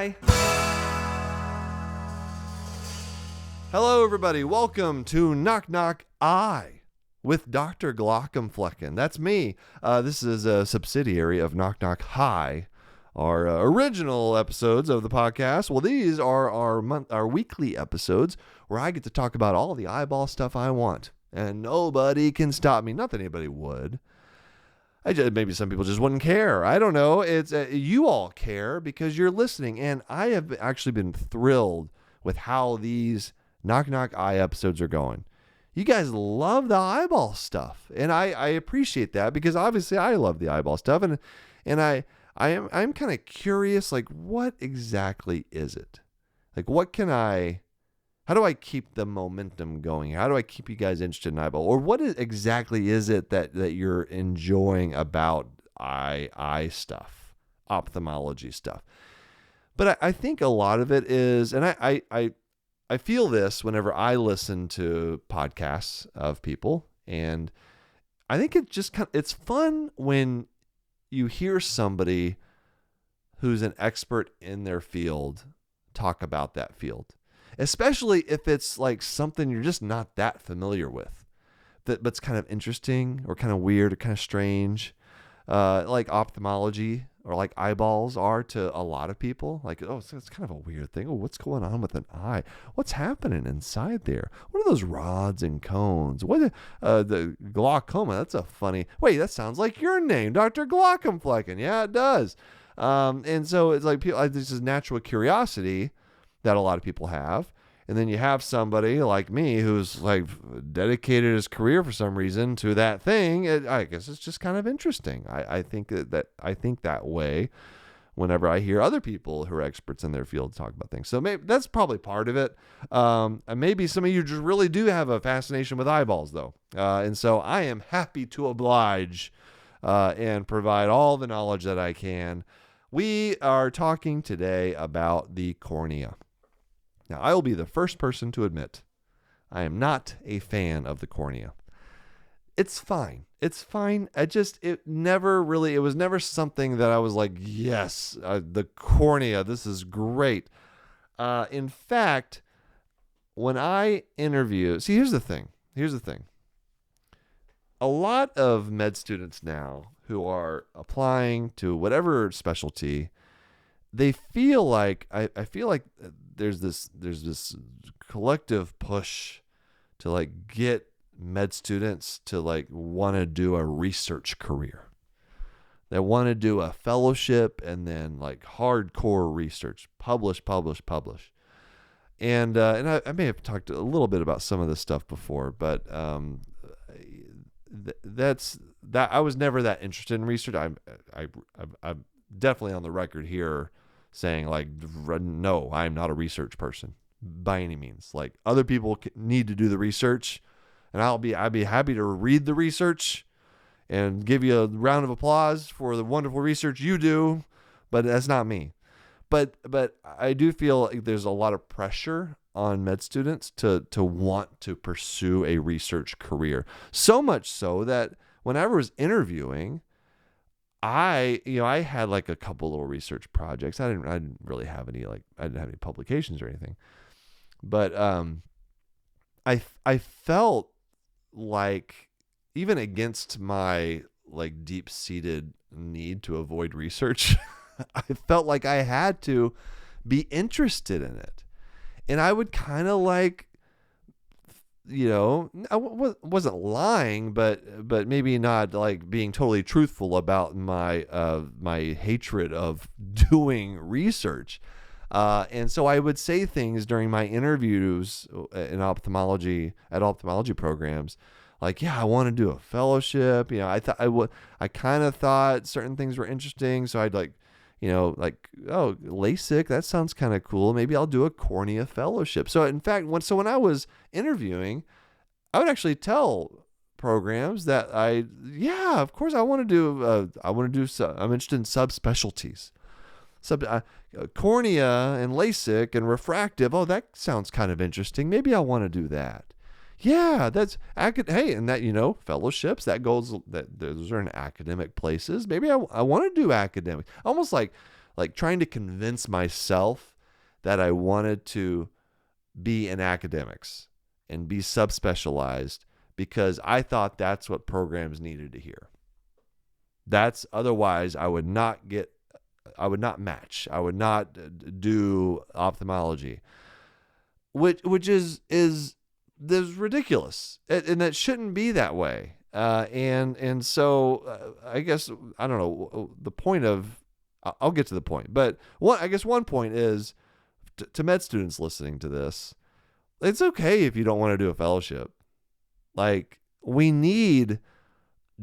Bye. Hello, everybody. Welcome to Knock Knock Eye with Dr. Glockenflecken. That's me. This is a subsidiary of Knock Knock High, our original episodes of the podcast. Well, these are our weekly episodes where I get to talk about all the eyeball stuff I want, and nobody can stop me. Not that anybody would. Maybe some people just wouldn't care. I don't know. It's you all care because you're listening, and I have actually been thrilled with how these Knock Knock Eye episodes are going. You guys love the eyeball stuff, and I appreciate that because obviously I love the eyeball stuff, and I'm kind of curious, like, what exactly is it? Like, how do I keep the momentum going? How do I keep you guys interested in eyeball? Or what exactly is it that you're enjoying about eye stuff, ophthalmology stuff? But I think a lot of it is, and I feel this whenever I listen to podcasts of people, and I think it's fun when you hear somebody who's an expert in their field talk about that field, especially if it's like something you're just not that familiar with, but's kind of interesting or kind of weird or kind of strange, like ophthalmology or like eyeballs are to a lot of people. Like, oh, so it's kind of a weird thing. Oh, what's going on with an eye? What's happening inside there? What are those rods and cones? What the glaucoma? That's a funny. Wait, that sounds like your name, Dr. Glockenflecken. Yeah, it does. And so it's like this is natural curiosity that a lot of people have. And then you have somebody like me who's like dedicated his career for some reason to that thing. I guess it's just kind of interesting. I think that way whenever I hear other people who are experts in their field talk about things. So maybe that's probably part of it. And maybe some of you just really do have a fascination with eyeballs, though. And so I am happy to oblige and provide all the knowledge that I can. We are talking today about the cornea. Now, I will be the first person to admit I am not a fan of the cornea. It's fine. It's fine. It was never something that I was like, yes, the cornea, this is great. In fact, when I interview, here's the thing. A lot of med students now who are applying to whatever specialty, they feel like, I feel like there's this collective push to like get med students to like want to do a research career. They want to do a fellowship and then like hardcore research, publish. And I may have talked a little bit about some of this stuff before, but that's I was never that interested in research. I'm definitely on the record here saying like, no, I'm not a research person by any means. Like, other people need to do the research, and I'd be happy to read the research and give you a round of applause for the wonderful research you do, but that's not me. But I do feel like there's a lot of pressure on med students to want to pursue a research career. So much so that whenever I was interviewing, I had like a couple little research projects. I didn't really have any, like, I didn't have any publications or anything, but I felt like, even against my like deep-seated need to avoid research, I felt like I had to be interested in it. And I would kind of like, I wasn't lying, but maybe not like being totally truthful about my hatred of doing research. And so I would say things during my interviews in ophthalmology programs, like, yeah, I want to do a fellowship. I kind of thought certain things were interesting. So I'd like, oh, Lasic, that sounds kind of cool. Maybe I'll do a cornea fellowship. So in fact, when I was interviewing, I would actually tell programs that of course I want to do, I'm interested in subspecialties. Cornea and Lasic and refractive. Oh, that sounds kind of interesting. Maybe I want to do that. Yeah, that's hey, and that, fellowships, those are in academic places. Maybe I want to do academic. Almost like like trying to convince myself that I wanted to be in academics and be subspecialized because I thought that's what programs needed to hear. That's otherwise I would not match. I would not do ophthalmology, which is ridiculous, and that shouldn't be that way. And so I guess I don't know the point of. I'll get to the point, but one point is to med students listening to this. It's okay if you don't want to do a fellowship. Like, we need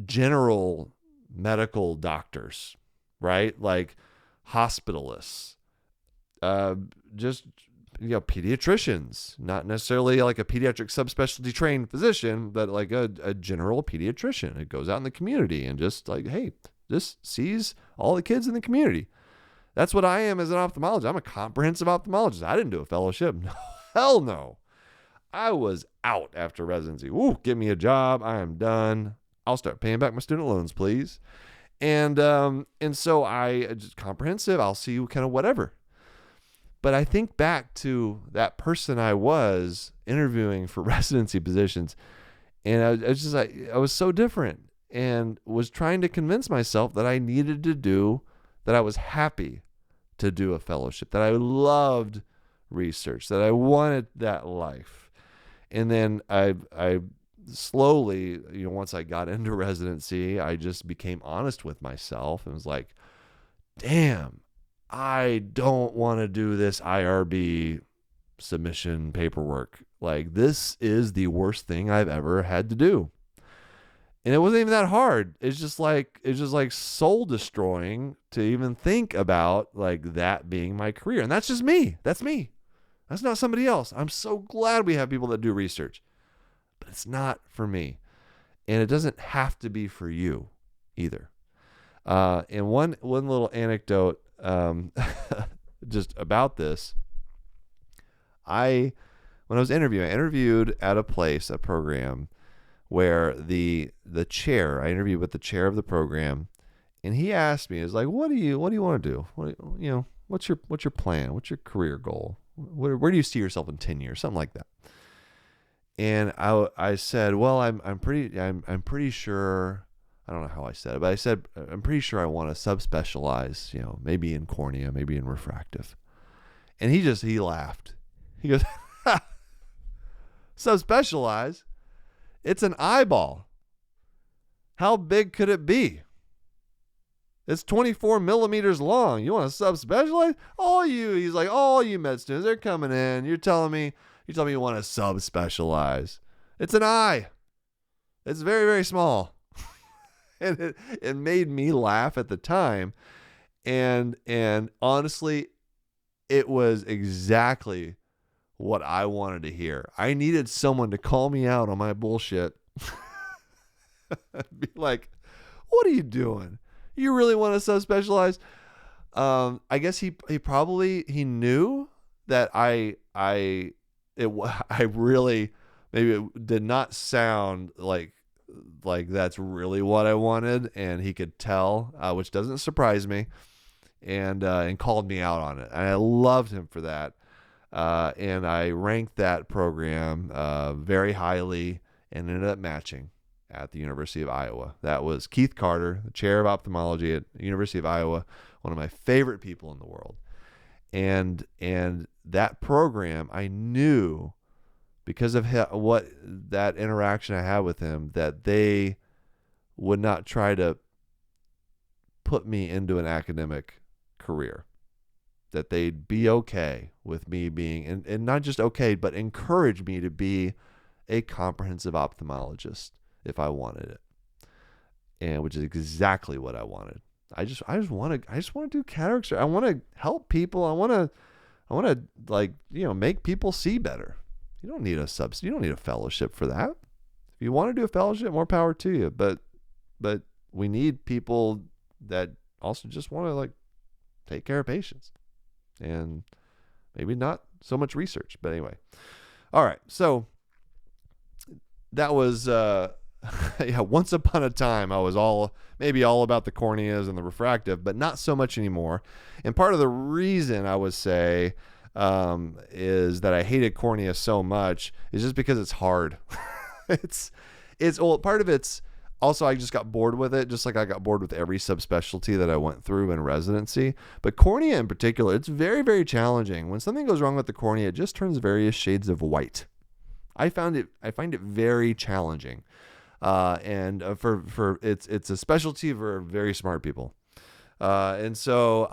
general medical doctors, right? Like hospitalists, just, pediatricians, not necessarily like a pediatric subspecialty trained physician, but like a general pediatrician. It goes out in the community and just like, hey, just sees all the kids in the community. That's what I am as an ophthalmologist. I'm a comprehensive ophthalmologist. I didn't do a fellowship. No, hell no. I was out after residency. Ooh, give me a job. I am done. I'll start paying back my student loans, please. And so I just comprehensive. I'll see you kind of whatever. But I think back to that person I was interviewing for residency positions, and I was so different, and was trying to convince myself that I needed to do, that I was happy to do a fellowship, that I loved research, that I wanted that life. And then I slowly, once I got into residency, I just became honest with myself and was like, damn, I don't want to do this IRB submission paperwork. Like, this is the worst thing I've ever had to do. And it wasn't even that hard. It's just like soul destroying to even think about like that being my career. And that's just me. That's me. That's not somebody else. I'm so glad we have people that do research, but it's not for me. And it doesn't have to be for you either. And one little anecdote, just about this, when I was interviewing, I interviewed at a program where the chair, I interviewed with the chair of the program, and he asked me, "Is like, what do you want to do? What's your plan? What's your career goal? Where do you see yourself in 10 years?" Something like that. And I said, "Well, I'm pretty sure." I don't know how I said it, but I said, "I'm pretty sure I want to subspecialize, maybe in cornea, maybe in refractive." And he laughed. He goes, "Ha, subspecialize? It's an eyeball. How big could it be? It's 24 millimeters long. You want to subspecialize? He's like, all you med students, they're coming in. You're telling me you want to subspecialize. It's an eye. It's very, very small." And it made me laugh at the time. And honestly, it was exactly what I wanted to hear. I needed someone to call me out on my bullshit. Be like, "What are you doing? You really want to subspecialize?" I guess he probably knew that I really, maybe it did not sound like that's really what I wanted, and he could tell, which doesn't surprise me, and called me out on it. And I loved him for that. And I ranked that program very highly and ended up matching at the University of Iowa. That was Keith Carter, the chair of ophthalmology at the University of Iowa, one of my favorite people in the world. And that program, I knew, because of what that interaction I had with him, that they would not try to put me into an academic career, that they'd be okay with me being, and not just okay, but encourage me to be a comprehensive ophthalmologist if I wanted it, and which is exactly what I wanted. I just want to do cataract surgery. I want to help people. I want to make people see better. You don't need a fellowship for that. If you want to do a fellowship, more power to you. But we need people that also just want to take care of patients, and maybe not so much research. But anyway, all right. So that was yeah, once upon a time, I was maybe all about the corneas and the refractive, but not so much anymore. And part of the reason I would say is that I hated cornea so much is just because it's hard. Part of it's also I just got bored with it, just like I got bored with every subspecialty that I went through in residency. But cornea in particular, it's very, very challenging. When something goes wrong with the cornea, it just turns various shades of white. I find it very challenging. It's a specialty for very smart people. And so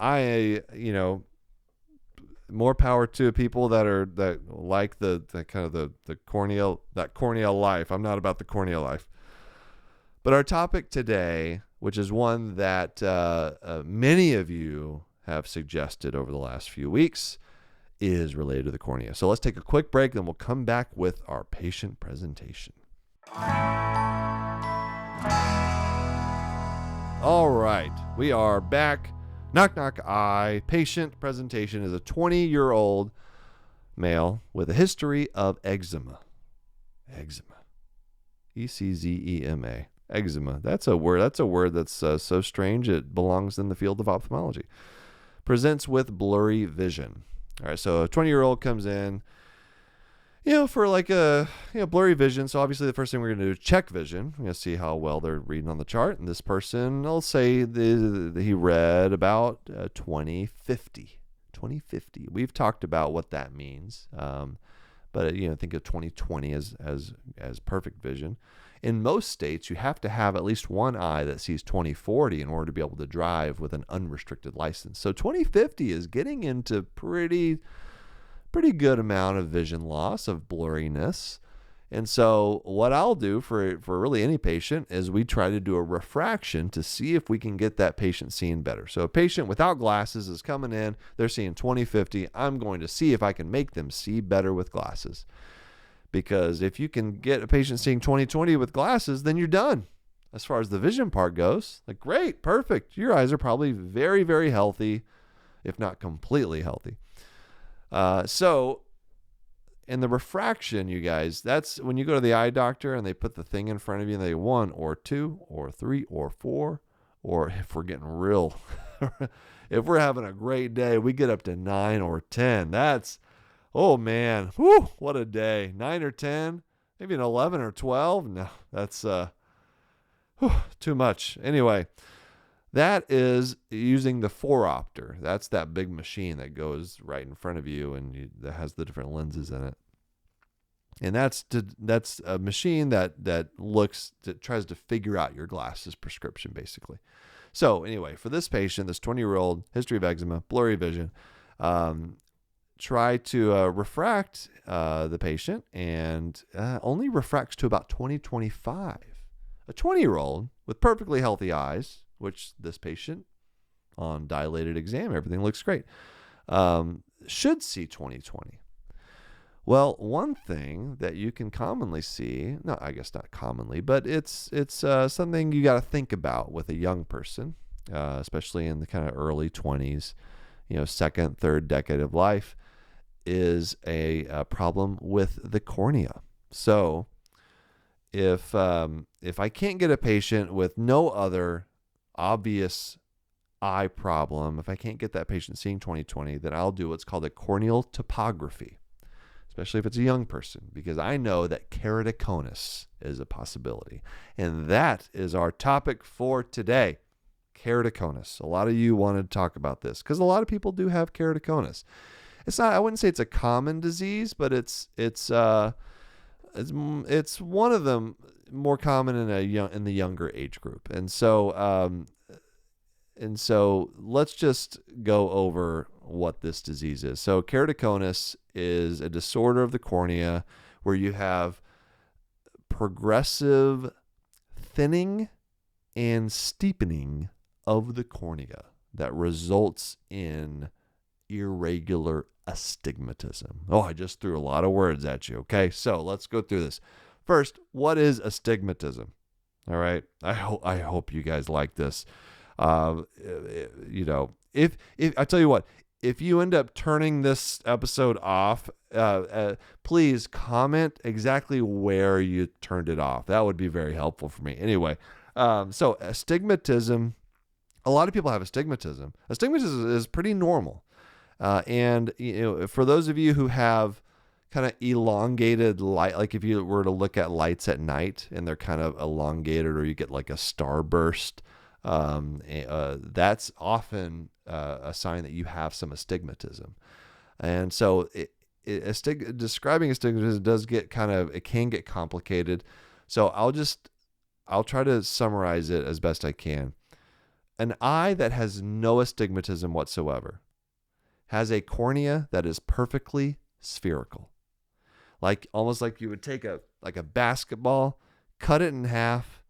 more power to people that like the kind of the corneal life. I'm not about the corneal life. But our topic today, which is one that many of you have suggested over the last few weeks, is related to the cornea. So let's take a quick break, then we'll come back with our patient presentation. All right, we are back. Knock, knock, eye. Patient presentation is a 20-year-old male with a history of eczema. Eczema. E-C-Z-E-M-A. Eczema. That's a word that's so strange it belongs in the field of ophthalmology. Presents with blurry vision. All right, so a 20-year-old comes in, for like a blurry vision. So obviously the first thing we're going to do is check vision. We're going to see how well they're reading on the chart. And this person, I'll say he read about 20/50. 20/50. We've talked about what that means. But think of 20/20 as perfect vision. In most states, you have to have at least one eye that sees 20/40 in order to be able to drive with an unrestricted license. So 20/50 is getting into pretty good amount of vision loss, of blurriness. And so what I'll do for really any patient is we try to do a refraction to see if we can get that patient seeing better. So a patient without glasses is coming in, they're seeing 20/50. I'm going to see if I can make them see better with glasses. Because if you can get a patient seeing 20/20 with glasses, then you're done. As far as the vision part goes, like great, perfect. Your eyes are probably very, very healthy, if not completely healthy. So in the refraction, you guys, that's when you go to the eye doctor and they put the thing in front of you and they 1 or 2 or 3 or 4, or if we're getting real, if we're having a great day, we get up to 9 or 10. That's, oh man, whew, what a day. 9 or 10, maybe an 11 or 12. No, that's too much. Anyway, that is using the phoropter. That's that big machine that goes right in front of you and that has the different lenses in it. And that's a machine that tries to figure out your glasses prescription, basically. So anyway, for this patient, this 20-year-old, history of eczema, blurry vision, try to refract the patient, and only refracts to about 20/25. A 20-year-old with perfectly healthy eyes, which this patient, on dilated exam, everything looks great, should see 20/20. Well, one thing that you can commonly see, no, I guess not commonly, but it's something you got to think about with a young person, especially in the kind of early 20s, second, third decade of life, is a problem with the cornea. So if I can't get a patient with no other obvious eye problem, if I can't get that patient seeing 20/20, then I'll do what's called a corneal topography, especially if it's a young person, because I know that Keratoconus is a possibility. And that is our topic for today, Keratoconus. A lot of you wanted to talk about this because a lot of people do have Keratoconus. It's not, I wouldn't say it's a common disease, but it's one of them more common in the younger age group. And so let's just go over what this disease is. So keratoconus is a disorder of the cornea where you have progressive thinning and steepening of the cornea that results in irregular astigmatism. Oh, I just threw a lot of words at you. Okay, so let's go through this. First, what is astigmatism? All right, I hope you guys like this. If I tell you what, if you end up turning this episode off, please comment exactly where you turned it off. That would be very helpful for me. Anyway, so astigmatism, a lot of people have astigmatism. Astigmatism is pretty normal. And for those of you who have kind of elongated light, like if you were to look at lights at night and they're kind of elongated, or you get like a starburst, that's often a sign that you have some astigmatism. And so describing astigmatism it can get complicated. So I'll try to summarize it as best I can. An eye that has no astigmatism whatsoever has a cornea that is perfectly spherical. Almost like you would take a basketball, cut it in half,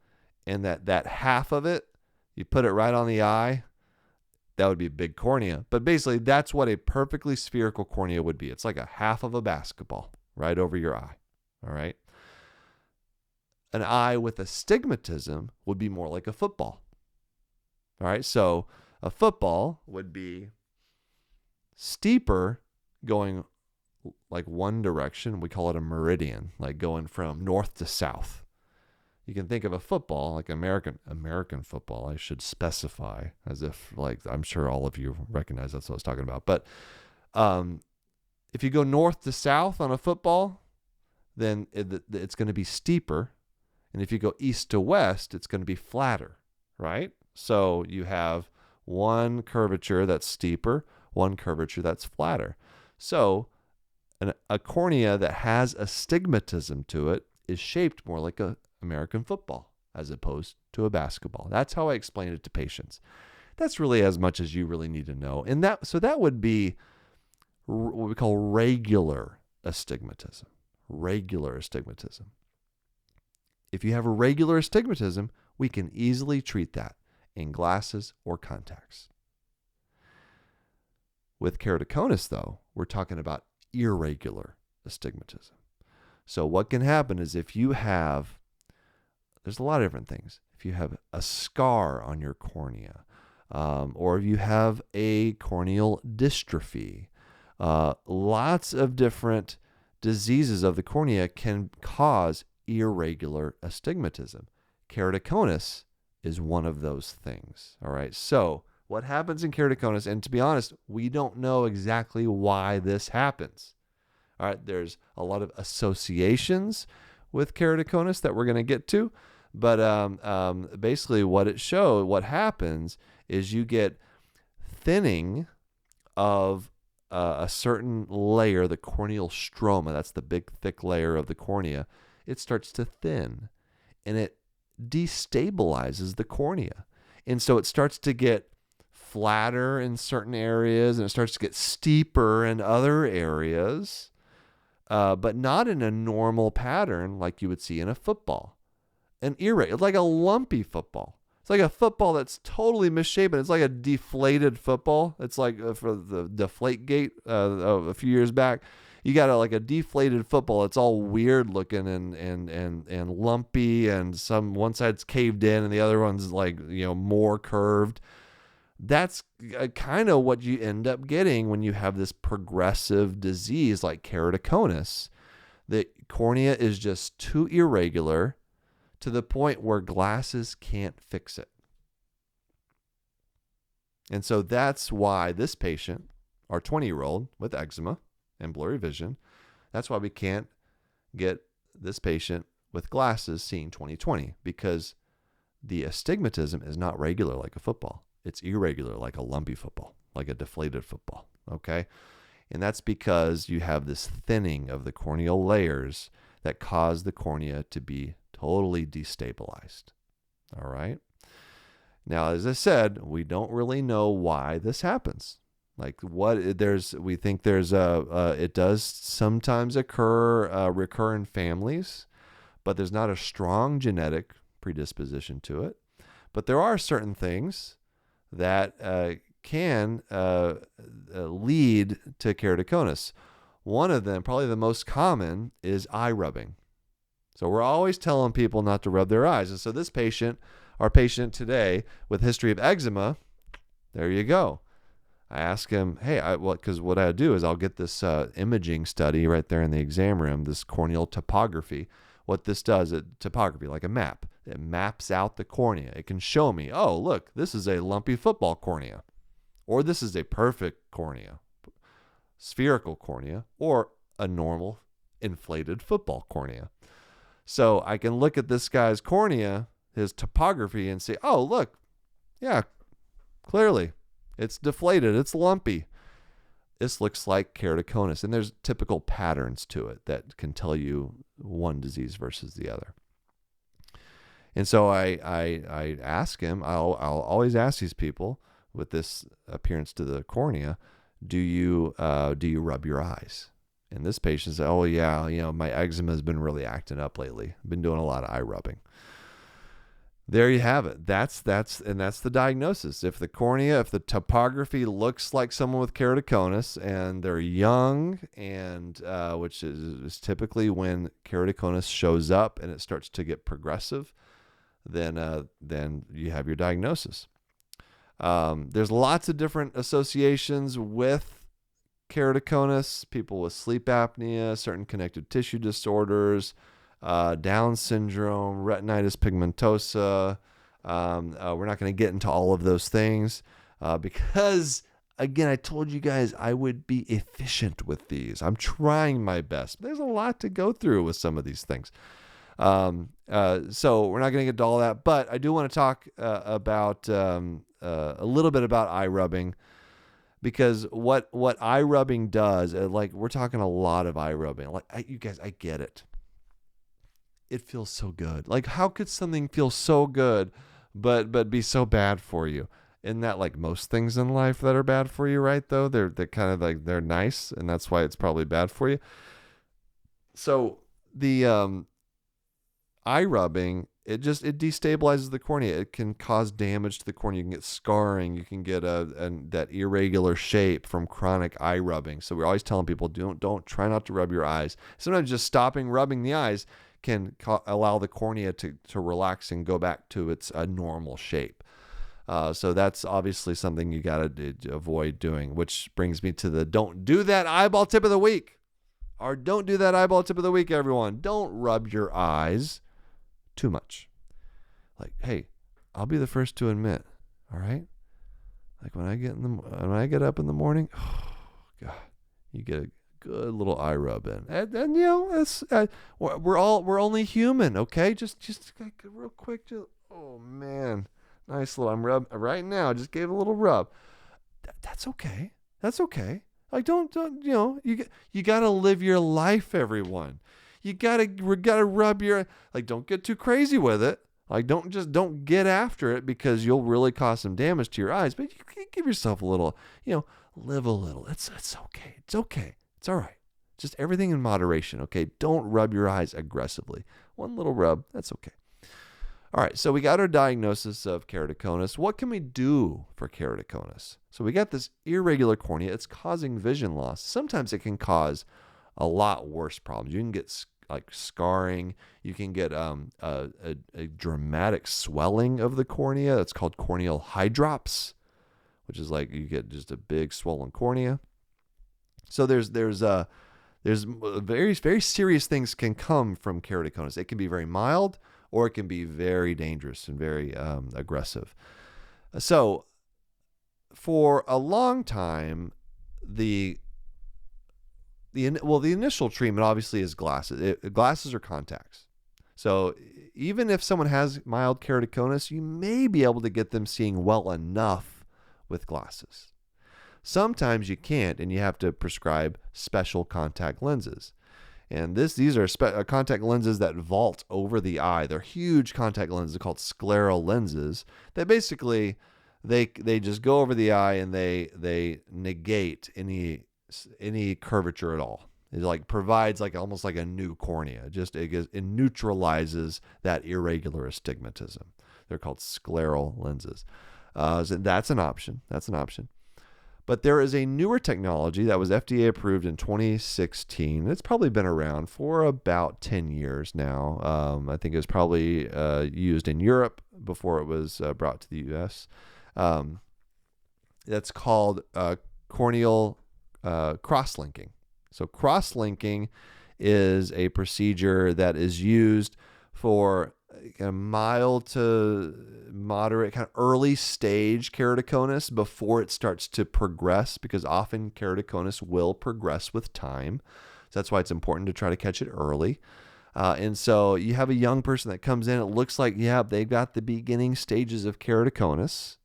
and that half of it, you put it right on the eye. That would be a big cornea. But basically, that's what a perfectly spherical cornea would be. It's like a half of a basketball right over your eye. All right. An eye with astigmatism would be more like a football. All right. So a football would be steeper going like one direction. We call it a meridian, like going from north to south. You can think of a football, like American football. I should specify, as if, like, I'm sure all of you recognize that's what I was talking about. But if you go north to south on a football, then it's going to be steeper. And if you go east to west, it's going to be flatter, right? So you have one curvature that's steeper, one curvature that's flatter. So a cornea that has astigmatism to it is shaped more like a American football as opposed to a basketball. That's how I explain it to patients. That's really as much as you really need to know. And that would be what we call regular astigmatism. Regular astigmatism. If you have a regular astigmatism, we can easily treat that in glasses or contacts. With keratoconus, though, we're talking about irregular astigmatism. So what can happen is there's a lot of different things. If you have a scar on your cornea, or if you have a corneal dystrophy, lots of different diseases of the cornea can cause irregular astigmatism. Keratoconus is one of those things. All right. So what happens in keratoconus, and to be honest, we don't know exactly why this happens. All right. There's a lot of associations with keratoconus that we're going to get to. But basically what happens is you get thinning of a certain layer, the corneal stroma. That's the big, thick layer of the cornea. It starts to thin, and it destabilizes the cornea. And so it starts to get flatter in certain areas, and it starts to get steeper in other areas, but not in a normal pattern like you would see in a football. It's like a lumpy football. It's like a football that's totally misshapen. It's like a deflated football. It's like for the Deflategate a few years back. You got a deflated football. It's all weird looking and lumpy, and one side's caved in and the other one's more curved. That's kind of what you end up getting when you have this progressive disease like keratoconus. The cornea is just too irregular to the point where glasses can't fix it. And so that's why this patient, our 20-year-old with eczema and blurry vision, that's why we can't get this patient with glasses seeing 20/20, because the astigmatism is not regular like a football. It's irregular like a lumpy football, like a deflated football, okay? And that's because you have this thinning of the corneal layers that cause the cornea to be totally destabilized. All right. Now, as I said, we don't really know why this happens. We think it does sometimes recur in families, but there's not a strong genetic predisposition to it. But there are certain things that can lead to keratoconus. One of them, probably the most common, is eye rubbing. So we're always telling people not to rub their eyes. And so this patient, our patient today with history of eczema, there you go. I ask him, hey, because what I do is I'll get this imaging study right there in the exam room, this corneal topography. What this does, topography, like a map, it maps out the cornea. It can show me, oh, look, this is a lumpy football cornea, or this is a perfect cornea, spherical cornea, or a normal inflated football cornea. So I can look at this guy's cornea, his topography, and say, oh, look, yeah, clearly it's deflated, it's lumpy. This looks like keratoconus, and there's typical patterns to it that can tell you one disease versus the other. And so I ask him, I'll always ask these people with this appearance to the cornea, do you rub your eyes? And this patient said, oh yeah, my eczema has been really acting up lately. I've been doing a lot of eye rubbing. There you have it. That's the diagnosis. If the topography looks like someone with keratoconus and they're young, and which is typically when keratoconus shows up and it starts to get progressive, then you have your diagnosis. There's lots of different associations with keratoconus. People with sleep apnea, certain connective tissue disorders, Down syndrome, retinitis pigmentosa. We're not going to get into all of those things because, again, I told you guys I would be efficient with these. I'm trying my best. There's a lot to go through with some of these things. So we're not going to get to all that, but I do want to talk about a little bit about eye rubbing, because what eye rubbing does, like we're talking a lot of eye rubbing. Like you guys, I get it. It feels so good. Like, how could something feel so good, but be so bad for you? Isn't that like most things in life that are bad for you, right? Though they're kind of like, they're nice, and that's why it's probably bad for you. So the eye rubbing, it destabilizes the cornea. It can cause damage to the cornea. You can get scarring. You can get that irregular shape from chronic eye rubbing. So we're always telling people, don't try not to rub your eyes. Sometimes just stopping rubbing the eyes can allow the cornea to relax and go back to its normal shape. So that's obviously something you got to avoid doing, which brings me to the don't do that eyeball tip of the week. Or don't do that eyeball tip of the week, everyone. Don't rub your eyes too much. Like, hey, I'll be the first to admit, all right? Like when I get up in the morning, oh God, you get a good little eye rub in, and it's we're only human, okay? Just like real quick, oh man, nice little rub right now. Just gave a little rub. That's okay. That's okay. Like don't you gotta live your life, everyone. We gotta rub your, like, don't get too crazy with it. Like don't get after it, because you'll really cause some damage to your eyes. But you can give yourself a little, live a little. It's okay. It's okay. It's all right. Just everything in moderation, okay? Don't rub your eyes aggressively. One little rub, that's okay. All right, so we got our diagnosis of keratoconus. What can we do for keratoconus? So we got this irregular cornea. It's causing vision loss. Sometimes it can cause a lot worse problems. You can get like scarring. You can get a dramatic swelling of the cornea. That's called corneal hydrops, which is like you get just a big swollen cornea. So there's very, very serious things can come from keratoconus. It can be very mild, or it can be very dangerous and very aggressive. So for a long time, the initial treatment obviously is glasses. Glasses or contacts. So even if someone has mild keratoconus, you may be able to get them seeing well enough with glasses. Sometimes you can't, and you have to prescribe special contact lenses. And these are contact lenses that vault over the eye. They're huge contact lenses called scleral lenses that basically they just go over the eye, and they negate any curvature at all. It like provides like almost like a new cornea. It neutralizes that irregular astigmatism. They're called scleral lenses. So that's an option. But there is a newer technology that was FDA approved in 2016. It's probably been around for about 10 years now. I think it was probably used in Europe before it was brought to the U.S. that's called corneal crosslinking. So crosslinking is a procedure that is used for kind of mild to moderate, kind of early stage keratoconus before it starts to progress, because often keratoconus will progress with time. So that's why it's important to try to catch it early. And so you have a young person that comes in, it looks like, yeah, they've got the beginning stages of keratoconus.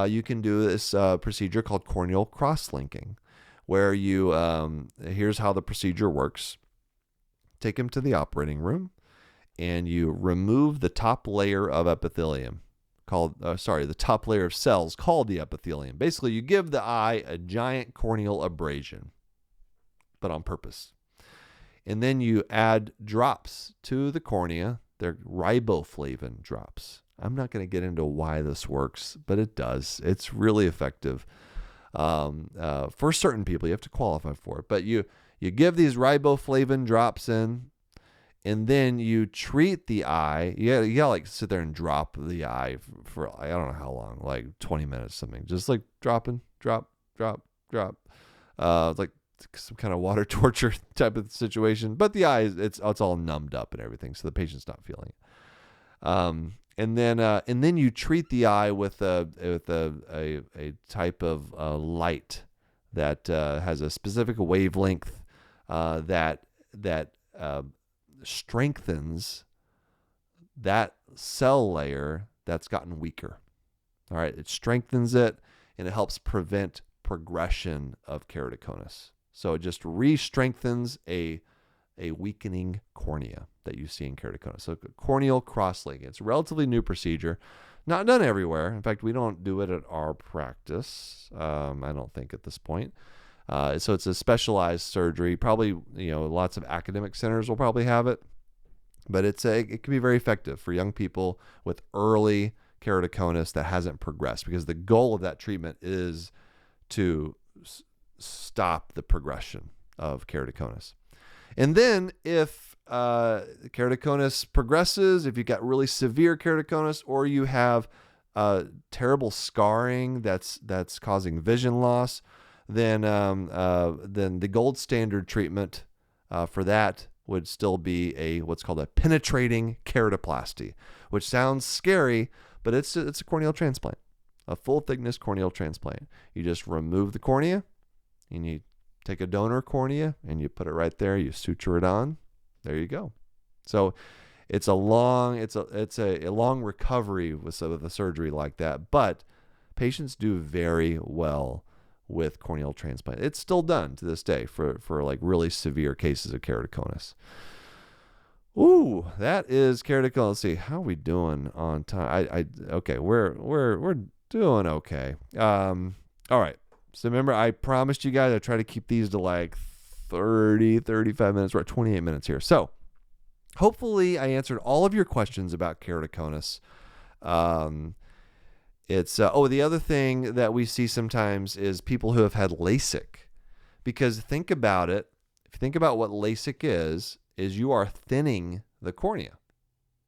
You can do this procedure called corneal crosslinking, where you, here's how the procedure works. Take them to the operating room, and you remove the top layer of epithelium the top layer of cells called the epithelium. Basically, you give the eye a giant corneal abrasion, but on purpose. And then you add drops to the cornea. They're riboflavin drops. I'm not going to get into why this works, but it does. It's really effective. For certain people, you have to qualify for it. But you give these riboflavin drops in, and then you treat the eye. You gotta like sit there and drop the eye for I don't know how long, like 20 minutes, something. Just like dropping, drop. It's like some kind of water torture type of situation. But the eye, it's all numbed up and everything, so the patient's not feeling it. And then you treat the eye with a type of light that has a specific wavelength that strengthens that cell layer that's gotten weaker. All right, it strengthens it, and it helps prevent progression of keratoconus. So it just re-strengthens a weakening cornea that you see in keratoconus. So corneal crosslinking. It's a relatively new procedure, not done everywhere. In fact, we don't do it at our practice. I don't think at this point. So it's a specialized surgery. Probably, lots of academic centers will probably have it, but it can be very effective for young people with early keratoconus that hasn't progressed, because the goal of that treatment is to stop the progression of keratoconus. And then if keratoconus progresses, if you've got really severe keratoconus, or you have terrible scarring that's causing vision loss, then the gold standard treatment for that would still be what's called a penetrating keratoplasty, which sounds scary, but it's a corneal transplant, a full thickness corneal transplant. You just remove the cornea, and you take a donor cornea and you put it right there. You suture it on. There you go. So it's a long recovery with a surgery like that, but patients do very well with corneal transplant. It's still done to this day for like really severe cases of keratoconus. Ooh, that is keratoconus. Let's see, how are we doing on time? Okay, we're doing okay. All right. So remember, I promised you guys I'd try to keep these to like 35 minutes. We're at 28 minutes here. So hopefully I answered all of your questions about keratoconus. The other thing that we see sometimes is people who have had Lasic. Because think about it. If you think about what Lasic is you are thinning the cornea.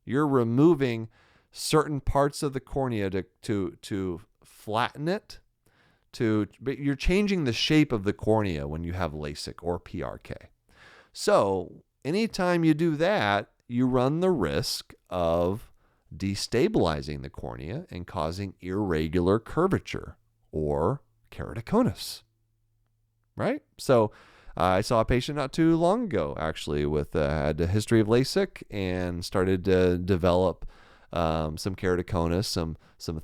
You're removing certain parts of the cornea to flatten it. But you're changing the shape of the cornea when you have Lasic or PRK. So anytime you do that, you run the risk of destabilizing the cornea and causing irregular curvature or keratoconus, right? So I saw a patient not too long ago, actually, with had a history of Lasic and started to develop some keratoconus, some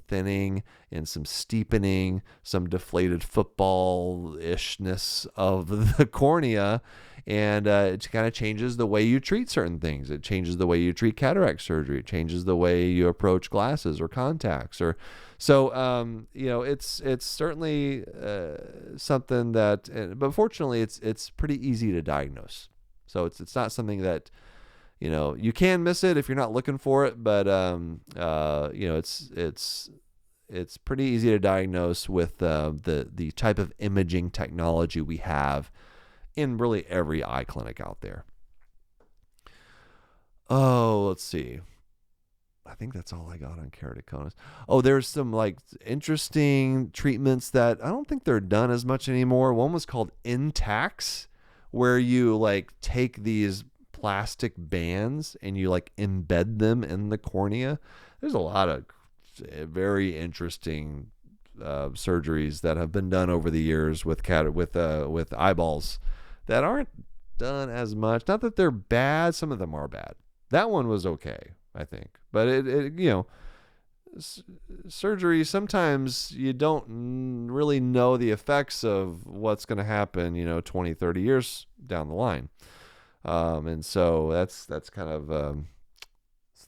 thinning and some steepening, some deflated football-ishness of the cornea, and it kind of changes the way you treat certain things. It changes the way you treat cataract surgery. It changes the way you approach glasses or contacts. It's certainly something that, but fortunately, it's pretty easy to diagnose. So it's not something that, you can miss it if you're not looking for it, but it's pretty easy to diagnose with the type of imaging technology we have in really every eye clinic out there. Oh, let's see. I think that's all I got on Keratoconus. Oh, there's some like interesting treatments that I don't think they're done as much anymore. One was called Intacs, where you like take these plastic bands and you like embed them in the cornea. There's a lot of very interesting surgeries that have been done over the years with eyeballs that aren't done as much. Not that they're bad, some of them are bad. That one was okay, I think, but it surgery, sometimes you don't really know the effects of what's going to happen 20, 30 years down the line, and so that's kind of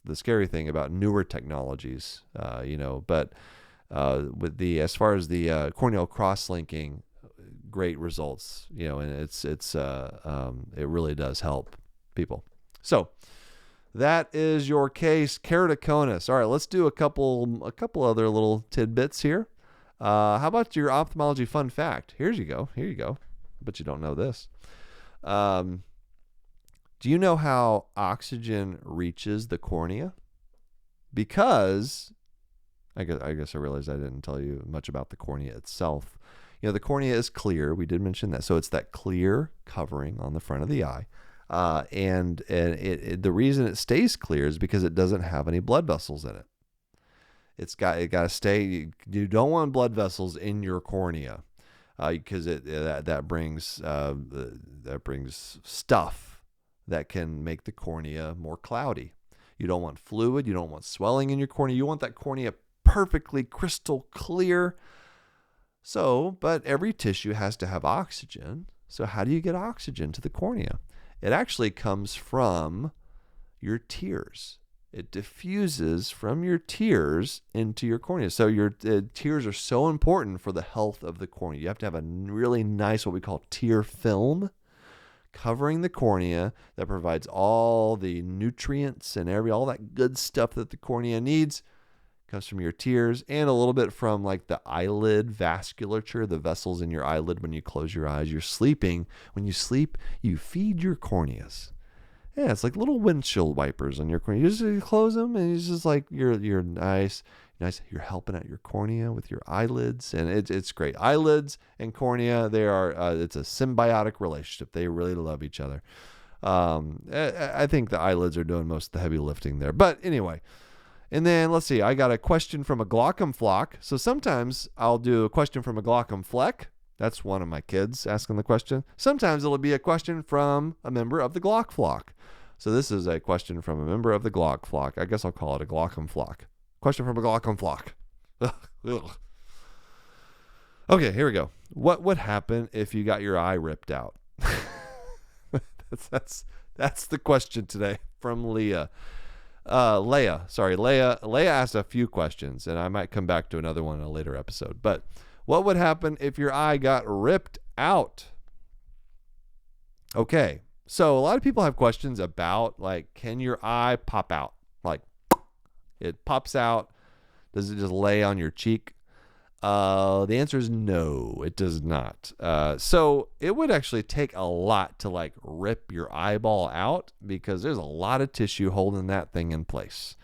the scary thing about newer technologies, but with as far as the corneal crosslinking, great results, and it really does help people. So that is your case, Keratoconus. All right, let's do a couple other little tidbits here. How about your ophthalmology fun fact? Here you go. But you don't know this. Do you know how oxygen reaches the cornea? Because I guess I realized I didn't tell you much about the cornea itself. The cornea is clear. We did mention that. So it's that clear covering on the front of the eye. And the reason it stays clear is because it doesn't have any blood vessels in it. It got to stay. You don't want blood vessels in your cornea, because that brings stuff that can make the cornea more cloudy. You don't want fluid. You don't want swelling in your cornea. You want that cornea perfectly crystal clear. So, but every tissue has to have oxygen. So how do you get oxygen to the cornea? It actually comes from your tears. It diffuses from your tears into your cornea. So your tears are so important for the health of the cornea. You have to have a really nice, what we call tear film, covering the cornea that provides all the nutrients and all that good stuff that the cornea needs. Comes from your tears, and a little bit from like the eyelid vasculature, the vessels in your eyelid when you close your eyes. You're sleeping. When you sleep, you feed your corneas. Yeah, it's like little windshield wipers on your cornea. You just close them, and it's just like you're nice. You're helping out your cornea with your eyelids, and it's great. Eyelids and cornea, it's a symbiotic relationship. They really love each other. I think the eyelids are doing most of the heavy lifting there, but anyway. And then let's see, I got a question from a glaucum flock. So sometimes I'll do a question from a glaucum fleck. That's one of my kids asking the question. Sometimes it'll be a question from a member of the glauc flock. So this is a question from a member of the glauc flock. I guess I'll call it a glaucum flock. Question from a glaucum flock. Ugh. Okay, here we go. What would happen if you got your eye ripped out? That's the question today from Leah. Leia asked a few questions, and I might come back to another one in a later episode. But what would happen if your eye got ripped out? Okay, so a lot of people have questions about, like, can your eye pop out? Like, it pops out. Does it just lay on your cheek? The answer is no, it does not. So it would actually take a lot to like rip your eyeball out, because there's a lot of tissue holding that thing in place.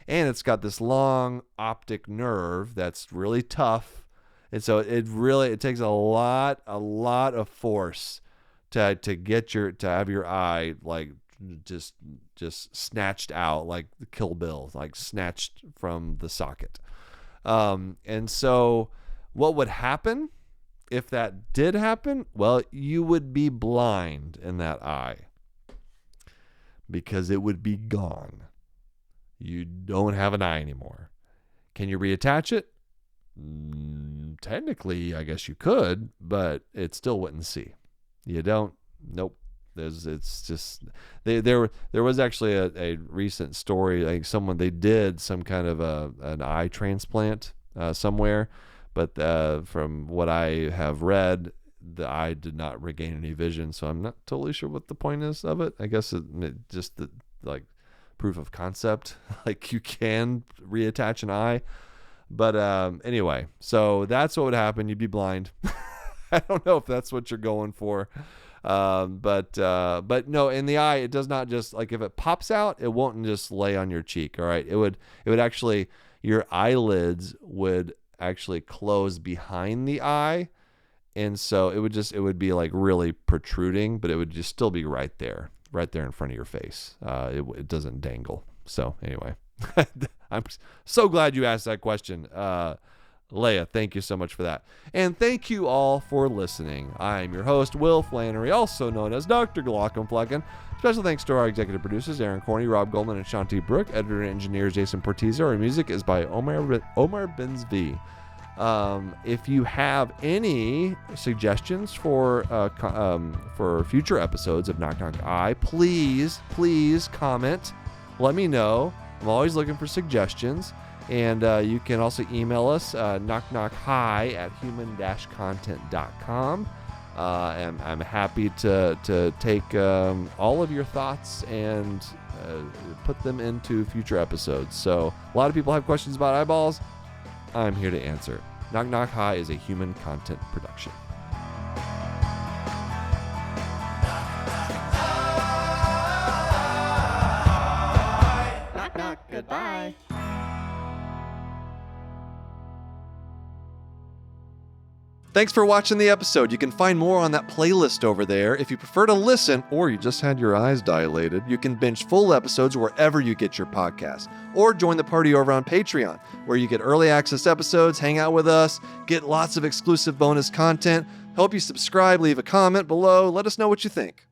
And it's got this long optic nerve that's really tough. And so it takes a lot of force to have your eye like just snatched out, like the Kill Bill, like snatched from the socket. And so what would happen if that did happen? Well, you would be blind in that eye, because it would be gone. You don't have an eye anymore. Can you reattach it? Technically, I guess you could, but it still wouldn't see. You don't. Nope. There was actually a recent story, like they did some kind of an eye transplant somewhere, but from what I have read, the eye did not regain any vision, so I'm not totally sure what the point is of it. I guess it just the like proof of concept, like you can reattach an eye. But anyway, so that's what would happen. You'd be blind. I don't know if that's what you're going for. But no, in the eye, it does not just like if it pops out, it won't just lay on your cheek. All right. It would actually, your eyelids would actually close behind the eye. And so it would be like really protruding, but it would just still be right there in front of your face. It doesn't dangle. So anyway, I'm so glad you asked that question. Leia, thank you so much for that. And thank you all for listening. I'm your host, Will Flannery, also known as Dr. Glaucomflecken. Special thanks to our executive producers, Aaron Corney, Rob Goldman, and Shanti Brook. Editor and engineer, Jason Portiza. Our music is by Omar Benzvi. If you have any suggestions for future episodes of Knock Knock Eye, please comment. Let me know. I'm always looking for suggestions. And you can also email us, knockknockhi@human-content.com. I'm happy to take all of your thoughts and put them into future episodes. So a lot of people have questions about eyeballs. I'm here to answer. Knock Knock Hi is a human content production. Knock knock, goodbye. Thanks for watching the episode. You can find more on that playlist over there. If you prefer to listen, or you just had your eyes dilated, you can binge full episodes wherever you get your podcasts. Or join the party over on Patreon, where you get early access episodes, hang out with us, get lots of exclusive bonus content. Help you subscribe, leave a comment below. Let us know what you think.